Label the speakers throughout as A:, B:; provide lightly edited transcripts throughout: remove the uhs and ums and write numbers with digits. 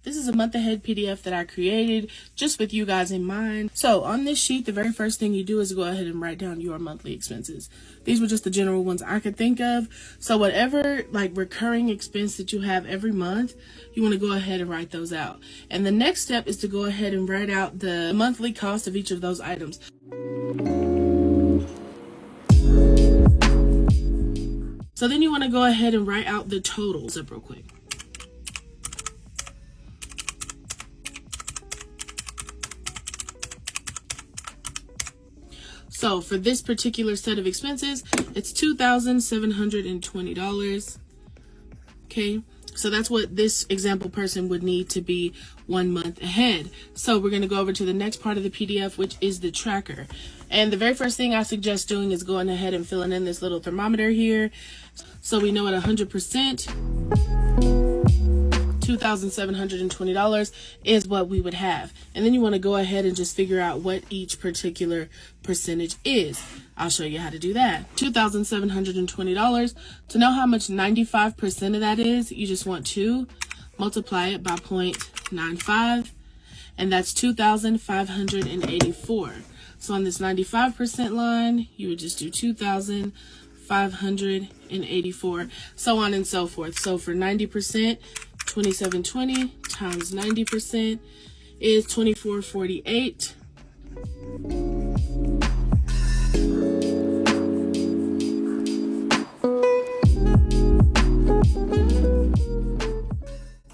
A: This is a month ahead PDF that I created just with you guys in mind. So on this sheet, the very first thing you do is go ahead and write down your monthly expenses. These were just the general ones I could think of. So whatever like recurring expense that you have every month, you want to go ahead and write those out. And the next step is to go ahead and write out the monthly cost of each of those items. So then you want to go ahead and write out the totals up real quick. So for this particular set of expenses, it's $2,720. Okay, so that's what this example person would need to be 1 month ahead. So we're going to go over to the next part of the PDF, which is the tracker. And the very first thing I suggest doing is going ahead and filling in this little thermometer here. So we know at 100%, $2,720 is what we would have. And then you want to go ahead and just figure out what each particular percentage is. I'll show you how to do that. $2,720. To know how much 95% of that is, you just want to multiply it by 0.95, and that's 2,584. So on this 95% line, you would just do 2,584, so on and so forth. So for 90%, 2720 times 90% is 2448.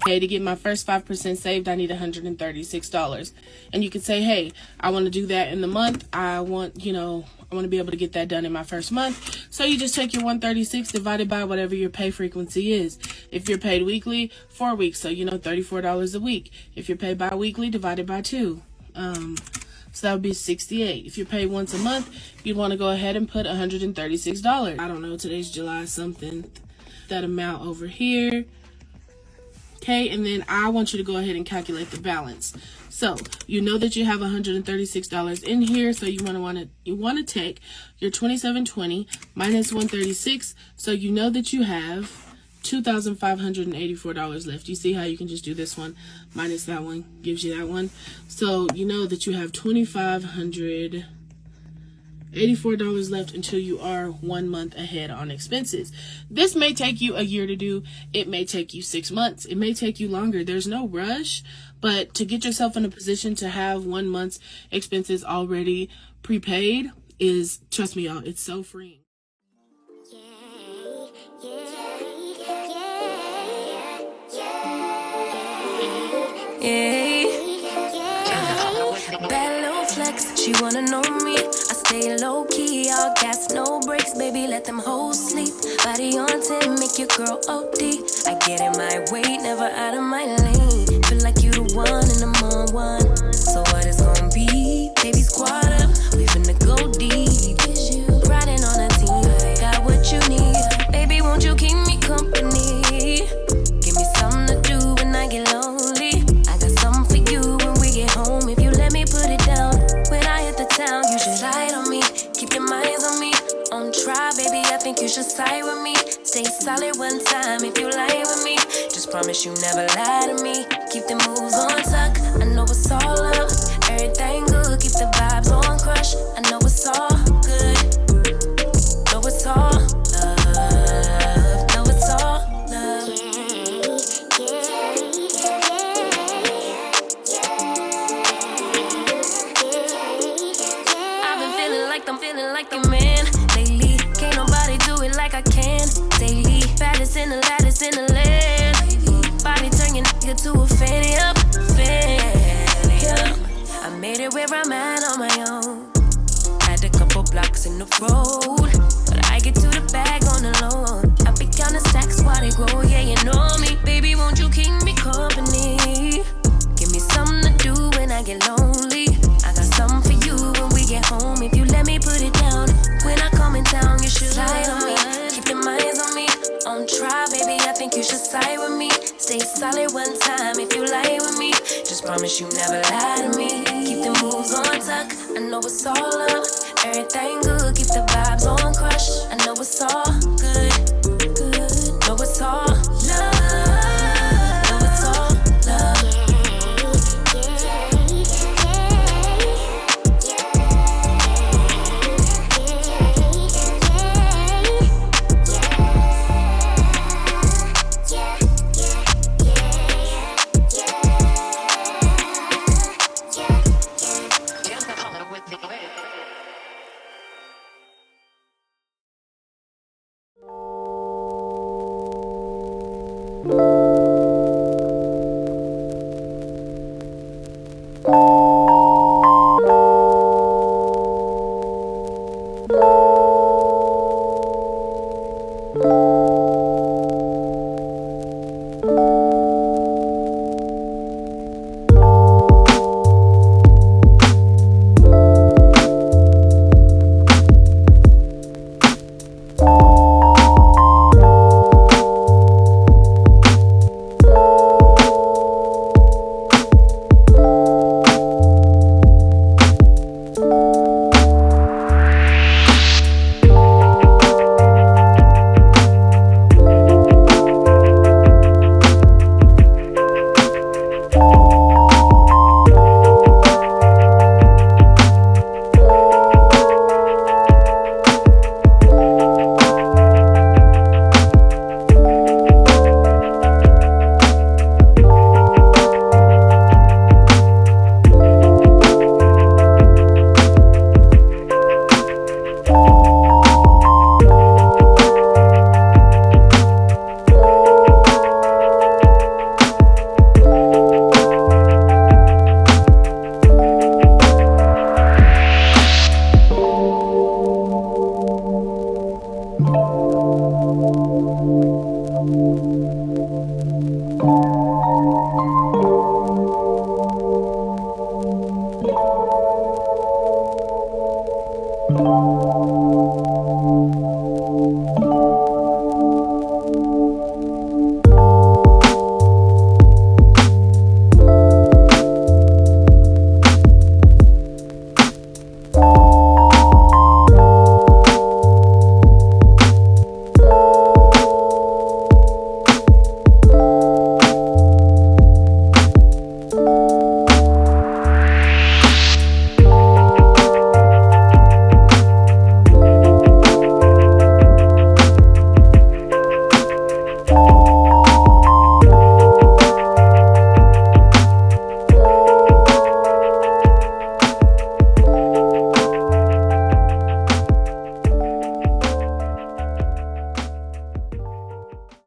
A: Okay, to get my first 5% saved, I need $136. And you could say, hey, I want to do that in the month. I want to be able to get that done in my first month. So you just take your 136 divided by whatever your pay frequency is. If you're paid weekly, 4 weeks, so $34 a week. If you're paid bi-weekly, divided by 2. So that would be 68. If you're paid once a month, you'd want to go ahead and put $136. I don't know, today's July something. That amount over here. Okay, and then I want you to go ahead and calculate the balance. So you know that you have $136 in here, so you want to take your $2,720 minus 136. So you know that you have $2,584 left. You see how you can just do this one minus that one, gives you that one. So you know that you have $2,584 left until you are 1 month ahead on expenses. This may take you a year to do. It may take you 6 months. It may take you longer. There's no rush, but to get yourself in a position to have 1 month's expenses already prepaid is, trust me y'all, it's so freeing.
B: Bad little flex, she wanna know me. I stay low key, all gas, no brakes, baby, let them hoes sleep. Body on 10, make your girl OD. I get in my way, never out of my lane. Feel like you the one and I'm on one. So what it's gonna be? Baby, squad up, we finna go deep. Riding on a team, got what you need. Baby, won't you keep me company? Give me something to do when I get lonely. I got something for you when we get home. If you let me put it down, when I hit the town, you should ride on me. Keep your minds on me. On try, baby, I think you should side with me. Stay solid one time if you lie with me. Just promise you never lie to me. Keep the moves on tuck. I know it's all love. Everything good. Keep the vibes on crush. I know it's all good. Know it's all love. Know it's all love. I've been feeling like I'm feeling like a man lately. Can't nobody do it like I can daily. Baddest in the lattice in the land. Body turn your nigga to a fanny up. I made it where I'm at on my own. Had a couple blocks in the road, but I get to the bag on the low. I be counting stacks while they grow. Yeah, you know me. Baby, won't you keep me company? Give me something to do when I get lonely. I got something for you when we get home. If you let me put it down, when I come in town, you should slide on me. Keep your minds on me. On try, baby, I think you should side with me. Stay solid one time if you lie with me. Just promise you never lie to me. Keep the moves on tuck. I know it's all love. Everything good. Keep the vibes on crush. I know it's all good. Know it's all love. Know it's all love.